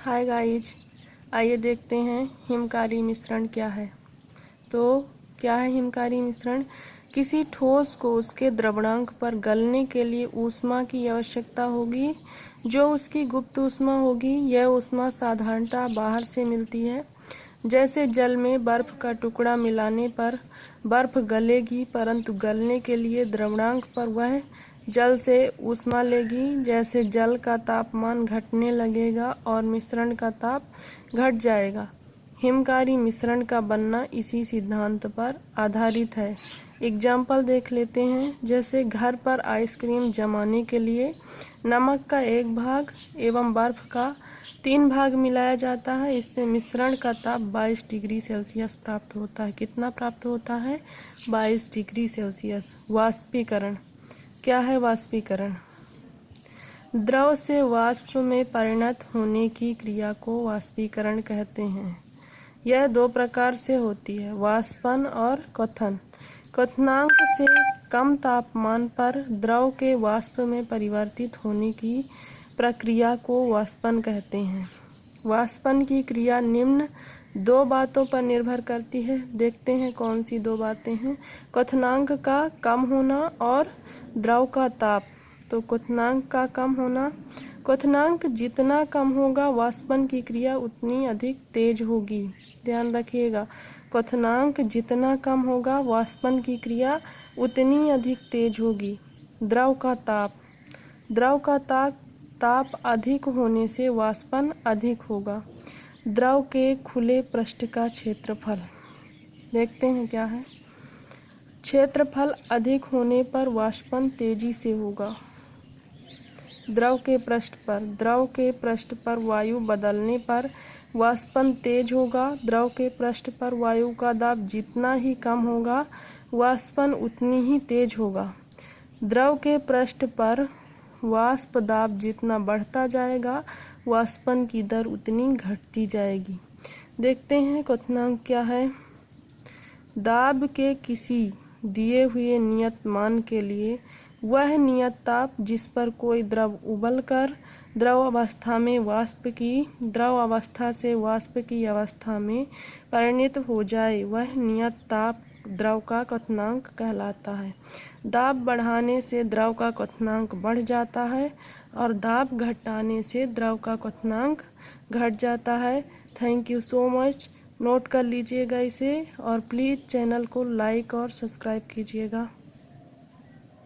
Hi guys, आइए देखते हैं हिमकारी मिश्रण क्या है। तो क्या है हिमकारी मिश्रण? किसी ठोस को उसके द्रवणांक पर गलने के लिए ऊष्मा की आवश्यकता होगी। जो उसकी गुप्त ऊष्मा होगी, यह ऊष्मा साधारणतः बाहर से मिलती है। जैसे जल में बर्फ का टुकड़ा मिलाने पर बर्फ गलेगी, परंतु गलने के लिए द्रवणांक पर वह जल से ऊष्मा लेगी। जैसे जल का तापमान घटने लगेगा और मिश्रण का ताप घट जाएगा। हिमकारी मिश्रण का बनना इसी सिद्धांत पर आधारित है। एग्जाम्पल देख लेते हैं। जैसे घर पर आइसक्रीम जमाने के लिए नमक का 1 भाग एवं बर्फ का 3 भाग मिलाया जाता है। इससे मिश्रण का ताप 22 डिग्री सेल्सियस प्राप्त होता है। कितना प्राप्त होता है? 22 डिग्री सेल्सियस। वाष्पीकरण क्या है? वाष्पीकरण द्रव से वाष्प में परिणत होने की क्रिया को वाष्पीकरण कहते हैं। यह 2 प्रकार से होती है, वाष्पन और क्वथन। क्वथनांक से कम तापमान पर द्रव के वाष्प में परिवर्तित होने की प्रक्रिया को वाष्पन कहते हैं। वाष्पन की क्रिया निम्न 2 बातों पर निर्भर करती है। देखते हैं कौन सी 2 बातें हैं। क्वथनांक का कम होना और द्रव का ताप। तो क्वथनांक का कम होना, क्वथनांक जितना कम होगा वाष्पन की क्रिया उतनी अधिक तेज होगी। ध्यान रखिएगा, क्वथनांक जितना कम होगा वाष्पन की क्रिया उतनी अधिक तेज होगी। द्रव का ताप, द्रव का ताप अधिक होने से वाष्पन अधिक होगा। द्रव के खुले पृष्ठ का क्षेत्रफल देखते हैं क्या है। क्षेत्रफल अधिक होने पर वाष्पन तेजी से होगा। द्रव के पृष्ठ पर वायु बदलने पर वाष्पन तेज होगा। द्रव के पृष्ठ पर वायु का दाब जितना ही कम होगा वाष्पन उतनी ही तेज होगा। द्रव के पृष्ठ पर वाष्प दाब जितना बढ़ता जाएगा वाष्पन की दर उतनी घटती जाएगी। देखते हैं क्वथनांक क्या है। दाब के किसी दिए हुए नियत मान के लिए वह नियत ताप जिस पर कोई द्रव उबलकर द्रव अवस्था से वाष्प की अवस्था में परिणत हो जाए, वह नियत ताप द्रव का क्वथनांक कहलाता है। दाब बढ़ाने से द्रव का क्वथनांक बढ़ जाता है और दाब घटाने से द्रव का क्वथनांक घट जाता है। Thank you so much. Note कर लीजिएगा इसे और प्लीज़ चैनल को लाइक और सब्सक्राइब कीजिएगा।